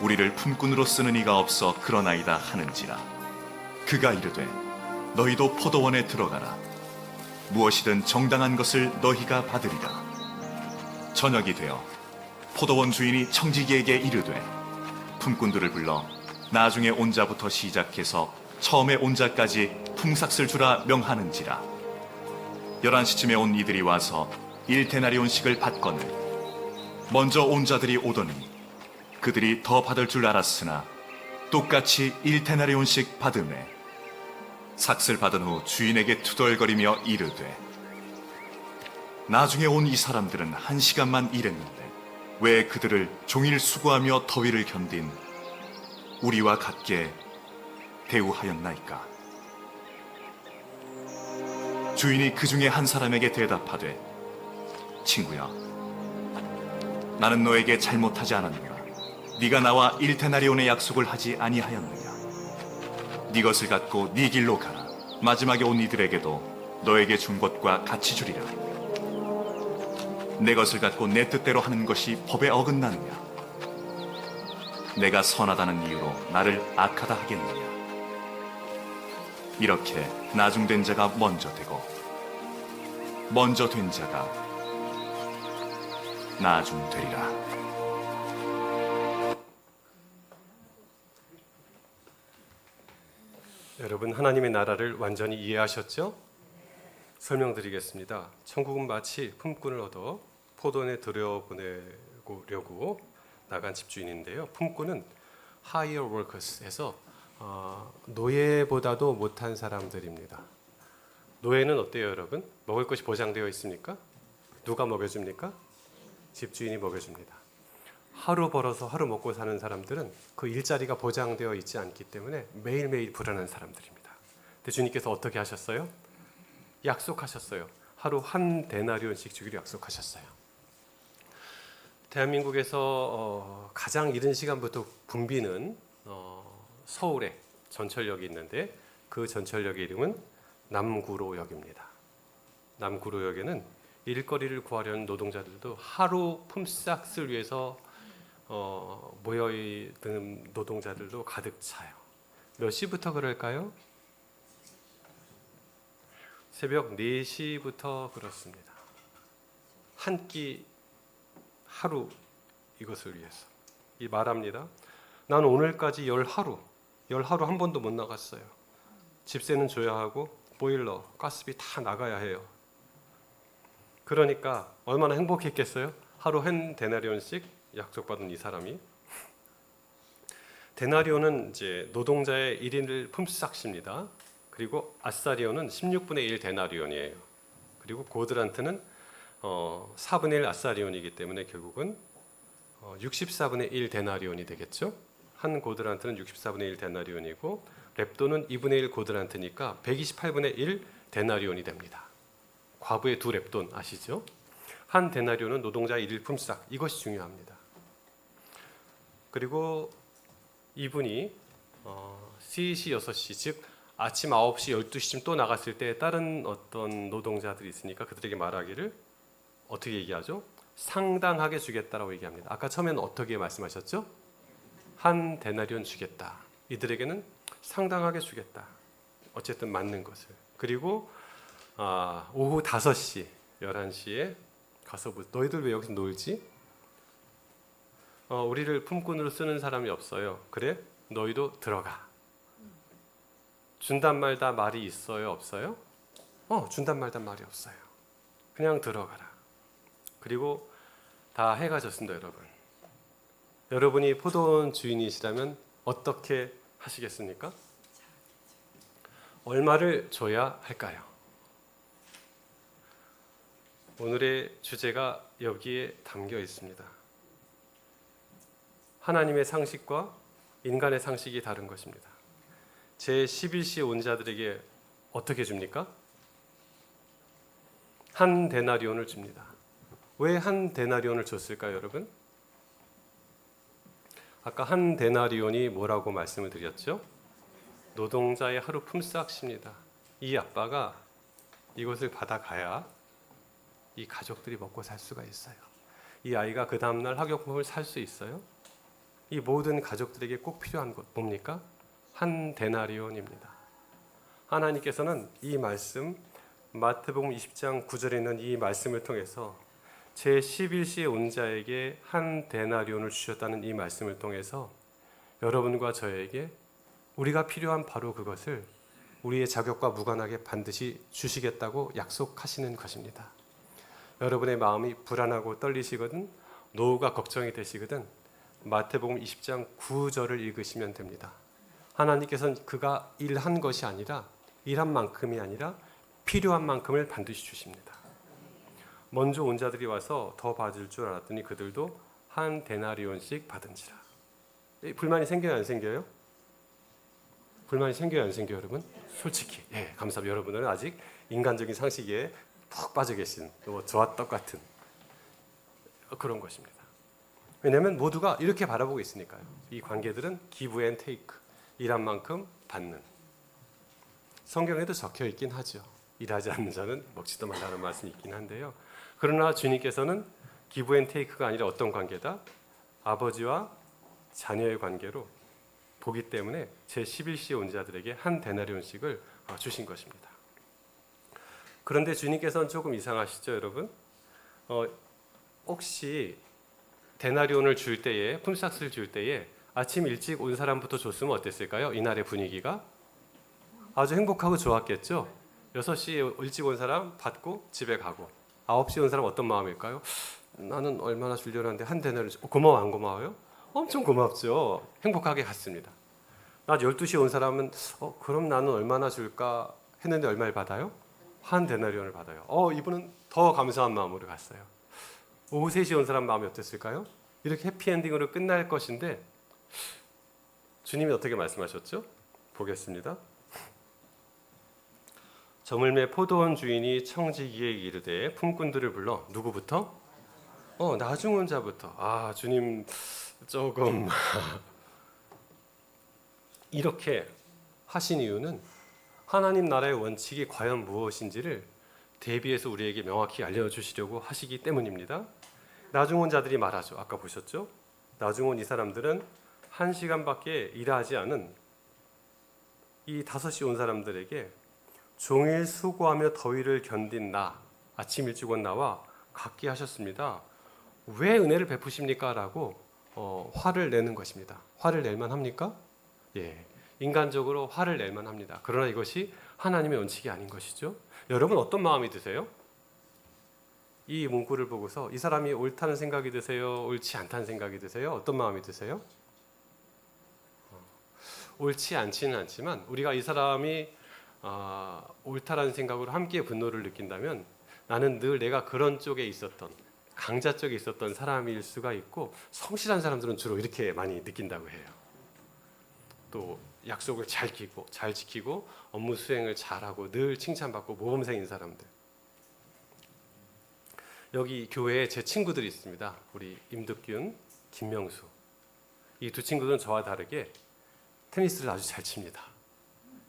우리를 품꾼으로 쓰는 이가 없어 그러나이다 하는지라. 그가 이르되 너희도 포도원에 들어가라. 무엇이든 정당한 것을 너희가 받으리라. 저녁이 되어 포도원 주인이 청지기에게 이르되 품꾼들을 불러 나중에 온 자부터 시작해서 처음에 온 자까지 품삯을 주라 명하는지라. 11시쯤에 온 이들이 와서 1데나리온씩을 받거늘 먼저 온 자들이 오더니 그들이 더 받을 줄 알았으나 똑같이 1데나리온씩 받으매 삭슬 받은 후 주인에게 투덜거리며 이르되 나중에 온 이 사람들은 1시간만 일했는데 왜 그들을 종일 수고하며 더위를 견딘 우리와 같게 대우하였나이까. 주인이 그 중에 한 사람에게 대답하되 친구야, 나는 너에게 잘못하지 않았노라. 네가 나와 1데나리온의 약속을 하지 아니하였느냐. 네 것을 갖고 네 길로 가라. 마지막에 온 이들에게도 너에게 준 것과 같이 주리라. 내 것을 갖고 내 뜻대로 하는 것이 법에 어긋나느냐. 내가 선하다는 이유로 나를 악하다 하겠느냐. 이렇게 나중된 자가 먼저 되고 먼저 된 자가 나중되리라. 여러분 하나님의 나라를 완전히 이해하셨죠? 설명드리겠습니다. 천국은 마치 품꾼을 얻어 포도원에 들여보내려고 나간 집주인인데요. 품꾼은 hire workers에서 노예보다도 못한 사람들입니다. 노예는 어때요, 여러분? 먹을 것이 보장되어 있습니까? 누가 먹여줍니까? 집주인이 먹여줍니다. 하루 벌어서 하루 먹고 사는 사람들은 그 일자리가 보장되어 있지 않기 때문에 매일매일 불안한 사람들입니다. 근데 주님께서 어떻게 하셨어요? 약속하셨어요. 하루 한 데나리온씩 주기로 약속하셨어요. 대한민국에서 가장 이른 시간부터 붐비는 서울에 전철역이 있는데 그 전철역의 이름은 남구로역입니다. 남구로역에는 일거리를 구하려는 노동자들도 하루 품삯을 위해서 모여있는 노동자들도 가득 차요. 몇 시부터 그럴까요? 새벽 4시부터 그렇습니다. 한 끼 하루 이것을 위해서 이 말합니다. 나는 오늘까지 열 하루 한 번도 못 나갔어요. 집세는 줘야 하고 보일러, 가스비 다 나가야 해요. 그러니까 얼마나 행복했겠어요? 하루 한 데나리온씩 약속받은 이 사람이. 데나리온은 이제 노동자의 1인을 품삯입니다. 그리고 아사리온은 16분의 1 데나리온이에요. 그리고 고드란트는 4분의 1 아사리온이기 때문에 결국은 64분의 1 데나리온이 되겠죠. 한 고드란트는 64분의 1 데나리온이고 렙돈은 2분의 1 고드란트니까 128분의 1 데나리온이 됩니다. 과부의 2 렙돈 아시죠? 한 데나리온은 노동자의 1일 품삯, 이것이 중요합니다. 그리고 이분이 3시, 6시 즉 아침 9시, 12시쯤 또 나갔을 때 다른 어떤 노동자들이 있으니까 그들에게 말하기를 어떻게 얘기하죠? 상당하게 주겠다라고 얘기합니다. 아까 처음에는 어떻게 말씀하셨죠? 한 데나리온 주겠다. 이들에게는 상당하게 주겠다. 어쨌든 맞는 것을. 그리고 오후 5시, 11시에 가서 너희들 왜 여기서 놀지? 우리를 품꾼으로 쓰는 사람이 없어요. 그래? 너희도 들어가. 준단 말다 말이 있어요? 없어요? 준단 말다 말이 없어요. 그냥 들어가라. 그리고 다 해가 졌습니다, 여러분. 여러분이 포도원 주인이시라면 어떻게 하시겠습니까? 얼마를 줘야 할까요? 오늘의 주제가 여기에 담겨 있습니다. 하나님의 상식과 인간의 상식이 다른 것입니다. 제 11시에 온 자들에게 어떻게 줍니까? 한 데나리온을 줍니다. 왜 한 데나리온을 줬을까요, 여러분? 아까 한 데나리온이 뭐라고 말씀을 드렸죠? 노동자의 하루 품삯입니다. 이 아빠가 이것을 받아가야 이 가족들이 먹고 살 수가 있어요. 이 아이가 그 다음날 학용품을 살 수 있어요. 이 모든 가족들에게 꼭 필요한 것 뭡니까? 한 데나리온입니다. 하나님께서는 이 말씀 마태복음 20장 9절에 있는 이 말씀을 통해서 제 11시에 온 자에게 한 데나리온을 주셨다는 이 말씀을 통해서 여러분과 저에게 우리가 필요한 바로 그것을 우리의 자격과 무관하게 반드시 주시겠다고 약속하시는 것입니다. 여러분의 마음이 불안하고 떨리시거든 노후가 걱정이 되시거든 마태복음 20장 9절을 읽으시면 됩니다. 하나님께서는 그가 일한 것이 아니라 일한 만큼이 아니라 필요한 만큼을 반드시 주십니다. 먼저 온 자들이 와서 더 받을 줄 알았더니 그들도 한 데나리온씩 받은지라. 불만이 생겨요, 안 생겨요? 불만이 생겨요, 안 생겨요, 여러분? 솔직히 감사합니다. 여러분은 아직 인간적인 상식에 푹 빠져 계신 저와 똑같은 그런 것입니다. 왜냐하면 모두가 이렇게 바라보고 있으니까요. 이 관계들은 give and take, 일한 만큼 받는. 성경에도 적혀 있긴 하죠. 일하지 않는 자는 먹지도 말라는 말씀이 있긴 한데요. 그러나 주님께서는 give and take가 아니라 어떤 관계다? 아버지와 자녀의 관계로 보기 때문에 제 11시에 온 자들에게 한 데나리온씩을 주신 것입니다. 그런데 주님께서는 조금 이상하시죠, 여러분? 혹시 데나리온을 줄 때에, 품삯을 줄 때에 아침 일찍 온 사람부터 줬으면 어땠을까요? 이날의 분위기가 아주 행복하고 좋았겠죠? 6시에 일찍 온 사람 받고 집에 가고 9시에 온 사람 어떤 마음일까요? 나는 얼마나 주려고 하는데 한 대나를 고마워 안 고마워요? 엄청 고맙죠. 행복하게 갔습니다. 낮 12시에 온 사람은 그럼 나는 얼마나 줄까 했는데 얼마를 받아요? 한 데나리온을 받아요. 이분은 더 감사한 마음으로 갔어요. 오후 3시에 온 사람 마음이 어땠을까요? 이렇게 해피엔딩으로 끝날 것인데 주님이 어떻게 말씀하셨죠? 보겠습니다. 저물매 포도원 주인이 청지기에 이르되 품꾼들을 불러 누구부터? 나중 온 자부터. 주님 조금 이렇게 하신 이유는 하나님 나라의 원칙이 과연 무엇인지를 대비해서 우리에게 명확히 알려주시려고 하시기 때문입니다. 나중 온 자들이 말하죠. 아까 보셨죠? 나중 온 이 사람들은 1시간밖에 일하지 않은 이 5시 온 사람들에게 종일 수고하며 더위를 견딘 나, 아침 일찍 온 나와 같게 하셨습니다. 왜 은혜를 베푸십니까? 라고 화를 내는 것입니다. 화를 낼만 합니까? 예, 인간적으로 화를 낼만 합니다. 그러나 이것이 하나님의 원칙이 아닌 것이죠. 여러분 어떤 마음이 드세요? 이 문구를 보고서 이 사람이 옳다는 생각이 드세요? 옳지 않다는 생각이 드세요? 어떤 마음이 드세요? 옳지 않지는 않지만 우리가 이 사람이 옳다라는 생각으로 함께 분노를 느낀다면 나는 늘 내가 그런 쪽에 있었던 강자 쪽에 있었던 사람일 수가 있고 성실한 사람들은 주로 이렇게 많이 느낀다고 해요. 또 약속을 잘 지키고 업무 수행을 잘하고 늘 칭찬받고 모범생인 사람들. 여기 교회에 제 친구들이 있습니다. 우리 임덕균, 김명수. 이 두 친구들은 저와 다르게 테니스를 아주 잘 칩니다.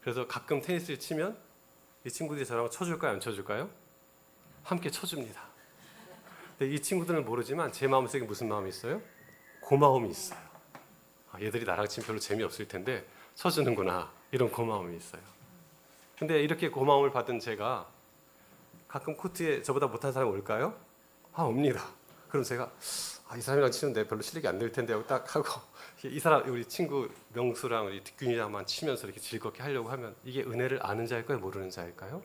그래서 가끔 테니스를 치면 이 친구들이 저랑 쳐줄까요? 안 쳐줄까요? 함께 쳐줍니다. 근데 이 친구들은 모르지만 제 마음속에 무슨 마음이 있어요? 고마움이 있어요. 얘들이 나랑 치면 별로 재미없을 텐데 쳐주는구나 이런 고마움이 있어요. 근데 이렇게 고마움을 받은 제가 가끔 코트에 저보다 못한 사람이 올까요? 옵니다. 그럼 제가 이 사람이랑 치는데 별로 실력이 안 될 텐데 하고 딱 하고 이 사람 우리 친구 명수랑 우리 뒷균이랑만 치면서 이렇게 즐겁게 하려고 하면 이게 은혜를 아는 자일까요? 모르는 자일까요?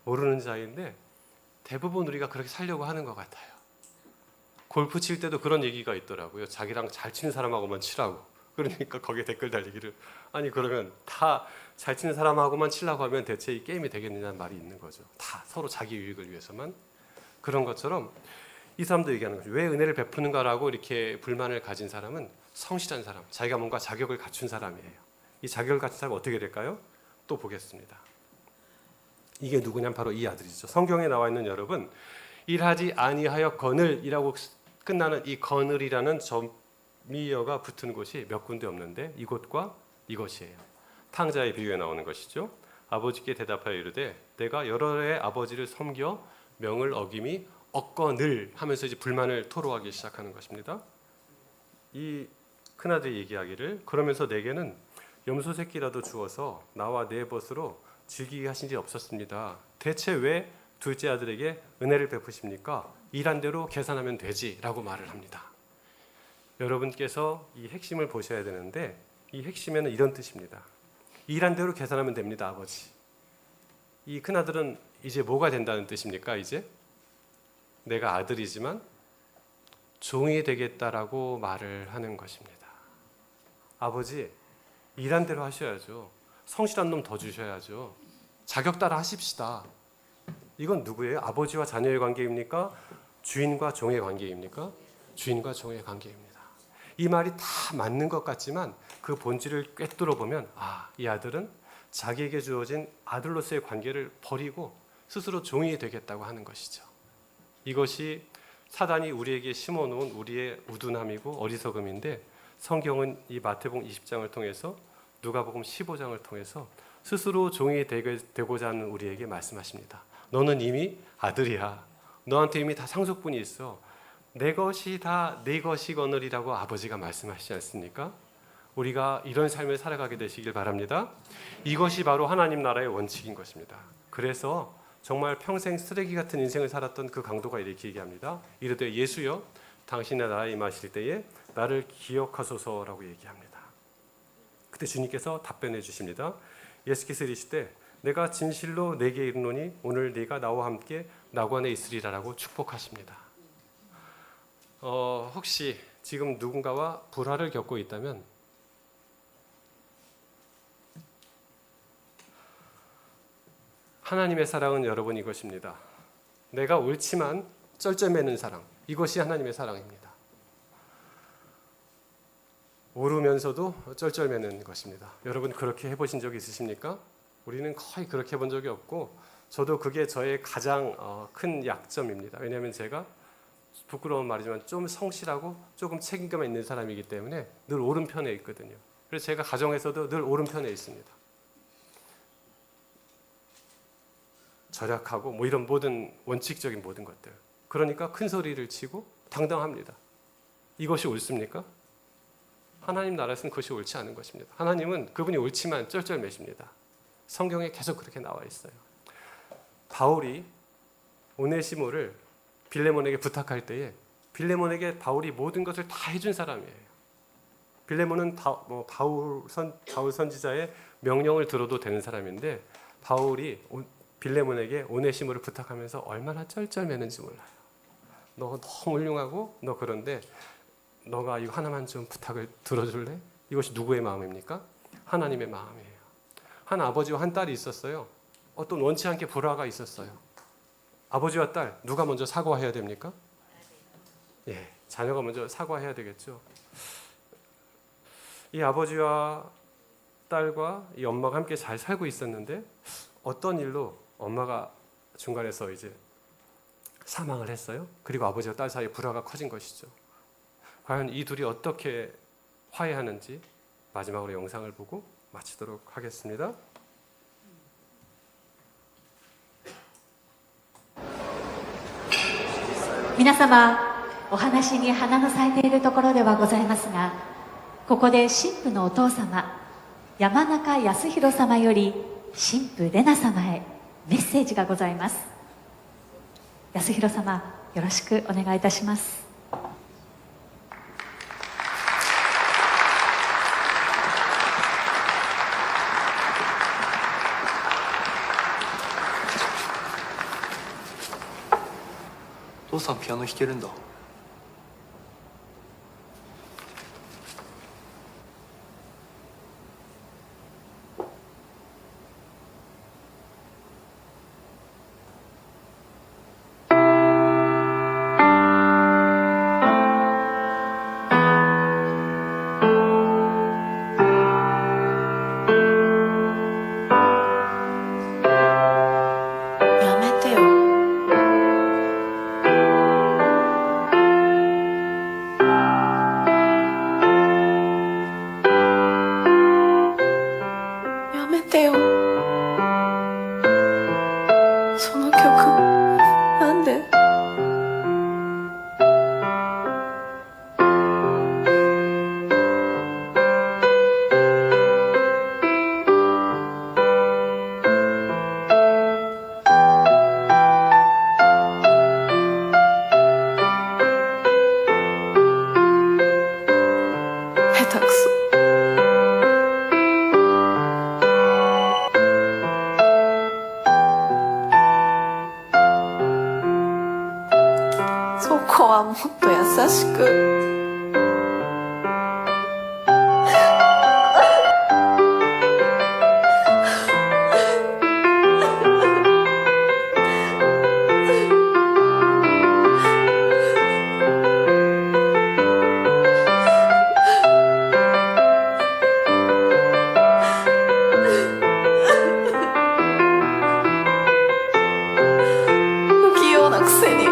모르는 자인데 대부분 우리가 그렇게 살려고 하는 것 같아요. 골프 칠 때도 그런 얘기가 있더라고요. 자기랑 잘 치는 사람하고만 치라고. 그러니까 거기에 댓글 달리기를 아니 그러면 다 잘 치는 사람하고만 치려고 하면 대체 이 게임이 되겠느냐는 말이 있는 거죠. 다 서로 자기 유익을 위해서만. 그런 것처럼 이 사람도 얘기하는 거죠. 왜 은혜를 베푸는가라고 이렇게 불만을 가진 사람은 성실한 사람, 자기가 뭔가 자격을 갖춘 사람이에요. 이 자격을 갖춘 사람은 어떻게 될까요? 또 보겠습니다. 이게 누구냐면 바로 이 아들이죠. 성경에 나와 있는 여러분, 일하지 아니하여 거늘이라고 끝나는 이 거늘이라는 점이어가 붙은 곳이 몇 군데 없는데 이곳과 이것이에요. 탕자의 비유에 나오는 것이죠. 아버지께 대답하여 이르되 내가 여러 해 아버지를 섬겨 명을 어김이 없거늘 하면서 이제 불만을 토로하기 시작하는 것입니다. 이 큰아들이 얘기하기를 그러면서 내게는 염소 새끼라도 주어서 나와 내 벗으로 즐기게 하신 지 없었습니다. 대체 왜 둘째 아들에게 은혜를 베푸십니까? 일한 대로 계산하면 되지라고 말을 합니다. 여러분께서 이 핵심을 보셔야 되는데 이 핵심에는 이런 뜻입니다. 일한 대로 계산하면 됩니다, 아버지. 이 큰아들은 이제 뭐가 된다는 뜻입니까? 이제 내가 아들이지만 종이 되겠다라고 말을 하는 것입니다. 아버지, 일한 대로 하셔야죠. 성실한 놈 더 주셔야죠. 자격 따라 하십시다. 이건 누구예요? 아버지와 자녀의 관계입니까? 주인과 종의 관계입니까? 주인과 종의 관계입니다. 이 말이 다 맞는 것 같지만 그 본질을 꿰뚫어 보면 이 아들은 자기에게 주어진 아들로서의 관계를 버리고 스스로 종이 되겠다고 하는 것이죠. 이것이 사단이 우리에게 심어놓은 우리의 우둔함이고 어리석음인데 성경은 이 마태복음 20장을 통해서 누가복음 15장을 통해서 스스로 종이 되고자 하는 우리에게 말씀하십니다. 너는 이미 아들이야. 너한테 이미 다 상속분이 있어. 내 것이 다 네 것이거늘이라고 아버지가 말씀하시지 않습니까? 우리가 이런 삶을 살아가게 되시길 바랍니다. 이것이 바로 하나님 나라의 원칙인 것입니다. 그래서 정말 평생 쓰레기 같은 인생을 살았던 그 강도가 이렇게 얘기합니다. 이르되 예수여 당신의 나라에 임하실 때에 나를 기억하소서라고 얘기합니다. 그때 주님께서 답변해 주십니다. 예수께서 이르시되 내가 진실로 내게 이르노니 오늘 네가 나와 함께 낙원에 있으리라라고 축복하십니다. 혹시 지금 누군가와 불화를 겪고 있다면 하나님의 사랑은 여러분 이것입니다. 내가 옳지만 쩔쩔매는 사랑, 이것이 하나님의 사랑입니다. 오르면서도 쩔쩔매는 것입니다. 여러분 그렇게 해보신 적이 있으십니까? 우리는 거의 그렇게 해본 적이 없고 저도 그게 저의 가장 큰 약점입니다. 왜냐하면 제가 부끄러운 말이지만 좀 성실하고 조금 책임감 있는 사람이기 때문에 늘 오른편에 있거든요. 그래서 제가 가정에서도 늘 오른편에 있습니다. 절약하고 뭐 이런 모든 원칙적인 모든 것들. 그러니까 큰 소리를 치고 당당합니다. 이것이 옳습니까? 하나님 나라에서는 그것이 옳지 않은 것입니다. 하나님은 그분이 옳지만 쩔쩔매십니다. 성경에 계속 그렇게 나와 있어요. 바울이 오네시모를 빌레몬에게 부탁할 때에 빌레몬에게 바울이 모든 것을 다 해준 사람이에요. 빌레몬은 바울 선지자의 명령을 들어도 되는 사람인데 바울이 빌레몬에게 오네시모를 부탁하면서 얼마나 쩔쩔매는지 몰라요. 너 너무 훌륭하고 너 그런데 너가 이거 하나만 좀 부탁을 들어줄래? 이것이 누구의 마음입니까? 하나님의 마음이에요. 한 아버지와 한 딸이 있었어요. 어떤 원치 않게 불화가 있었어요. 아버지와 딸 누가 먼저 사과해야 됩니까? 예, 자녀가 먼저 사과해야 되겠죠. 이 아버지와 딸과 이 엄마가 함께 잘 살고 있었는데 어떤 일로 엄마가 중간에서 이제 사망을 했어요. 그리고 아버지와 딸 사이에 불화가 커진 것이죠. 과연 이 둘이 어떻게 화해하는지 마지막으로 영상을 보고 마치도록 하겠습니다. 皆様、お話に花の咲いているところではございますが、ここで新婦のお父様、山中康弘様より新婦レナ様へメッセージがございます。康弘様、よろしくお願いいたします。父さんピアノ弾けるんだ。やめてよ。やめてよ。その曲なんで？下手くそ。そこはもっと優しく。不器用なくせに。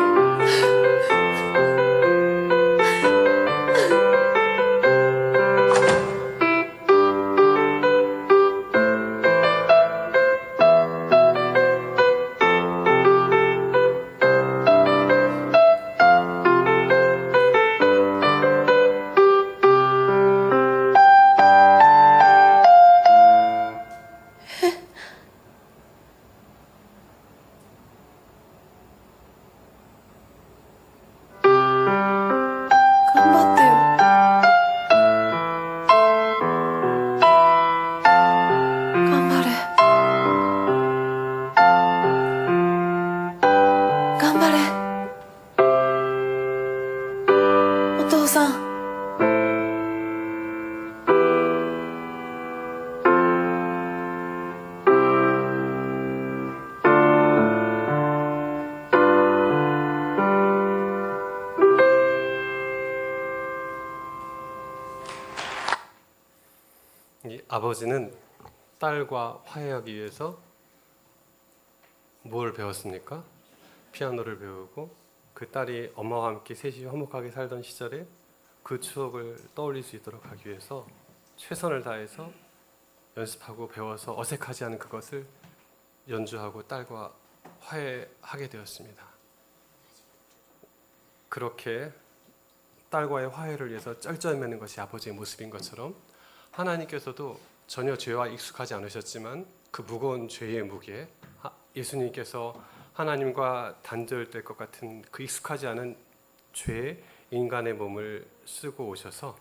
아버지는 딸과 화해하기 위해서 뭘 배웠습니까? 피아노를 배우고 그 딸이 엄마와 함께 셋이 화목하게 살던 시절에 그 추억을 떠올릴 수 있도록 하기 위해서 최선을 다해서 연습하고 배워서 어색하지 않은 그것을 연주하고 딸과 화해하게 되었습니다. 그렇게 딸과의 화해를 위해서 쩔쩔매는 것이 아버지의 모습인 것처럼 하나님께서도 전혀 죄와 익숙하지 않으셨지만 그 무거운 죄의 무게, 예수님께서 하나님과 단절될 것 같은 그 익숙하지 않은 죄에 인간의 몸을 쓰고 오셔서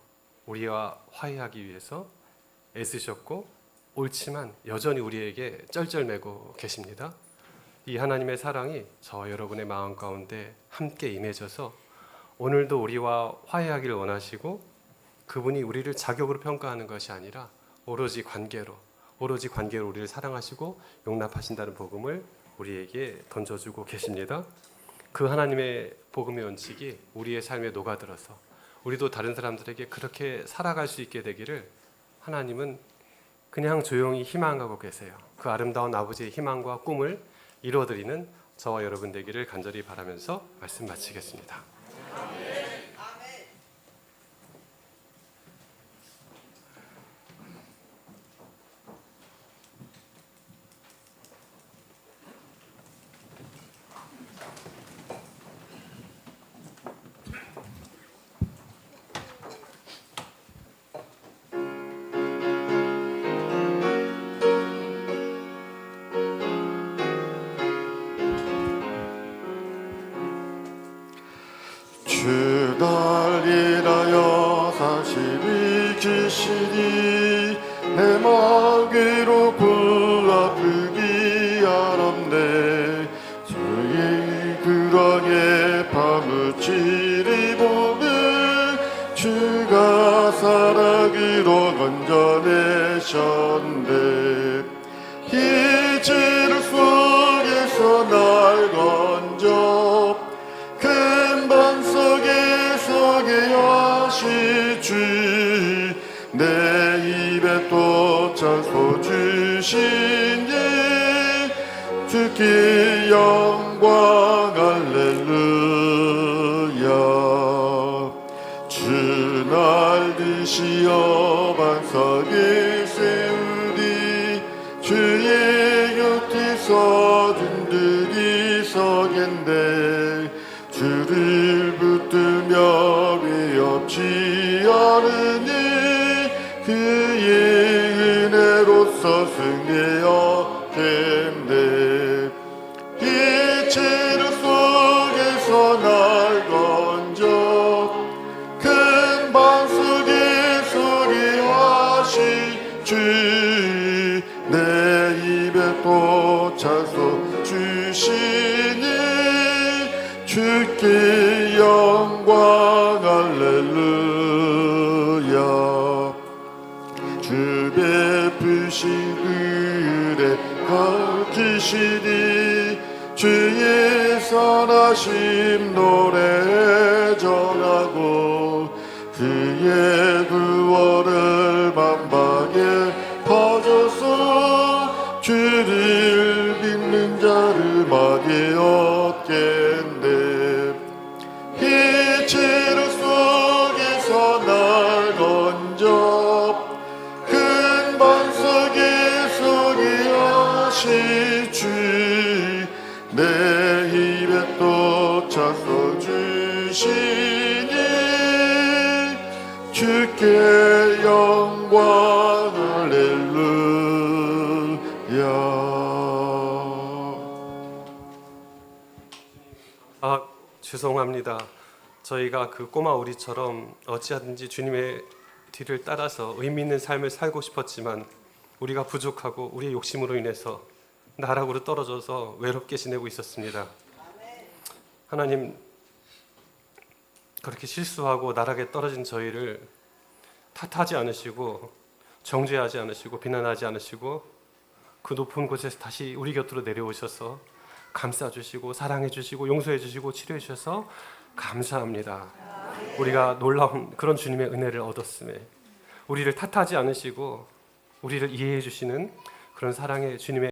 우리와 화해하기 위해서 애쓰셨고 옳지만 여전히 우리에게 쩔쩔매고 계십니다. 이 하나님의 사랑이 저 여러분의 마음 가운데 함께 임해져서 오늘도 우리와 화해하기를 원하시고 그분이 우리를 자격으로 평가하는 것이 아니라 오로지 관계로 우리를 사랑하시고 용납하신다는 복음을 우리에게 던져주고 계십니다. 그 하나님의 복음의 원칙이 우리의 삶에 녹아들어서 우리도 다른 사람들에게 그렇게 살아갈 수 있게 되기를 하나님은 그냥 조용히 희망하고 계세요. 그 아름다운 아버지의 희망과 꿈을 이루어드리는 저와 여러분 되기를 간절히 바라면서 말씀 마치겠습니다. 주 날 인하여 사실이 기시니 내 마음 위로 불아프기 하렵네. 주의 그랑에 파묻히리 보는 주가 사랑으로 건져내셨네. 이지를 속에서 날 건져 큰 방 속에 서게 하시 주 내 입에 또 찬소 주시니 주께 영광 할렐루야. 주 날 드시어 반석을 세우리 주의 곁에 서준들이 서겠네. 주를 붙들며 위협지 않으니 그의 은혜로서 승리하겠네. 이치를 속에서 날 건져 큰 방 속에 서게 하시 주 내 입에 또 찬송 주시니 주께 영광 할렐루야. 주 베푸신 은혜 가르치시니 주의 선하심 노래 전하고 그의 구원을 만방에 퍼져서 주를 믿는 자를 많이 얻겠네. 이치를 속에서 날 건져 큰 방 속에 서게 하시 주 내 입에 또 찬송 주시니 주께 영광 할렐루야. 죄송합니다. 저희가 그 꼬마 우리처럼 어찌하든지 주님의 뒤를 따라서 의미 있는 삶을 살고 싶었지만 우리가 부족하고 우리의 욕심으로 인해서 나락으로 떨어져서 외롭게 지내고 있었습니다. 하나님, 그렇게 실수하고 나락에 떨어진 저희를 탓하지 않으시고 정죄하지 않으시고 비난하지 않으시고 그 높은 곳에서 다시 우리 곁으로 내려오셔서 감싸주시고 사랑해주시고 용서해주시고 치료해주셔서 감사합니다. 우리가 놀라운 그런 주님의 은혜를 얻었음에 우리를 탓하지 않으시고 우리를 이해해 주시는 그런 사랑의 주님의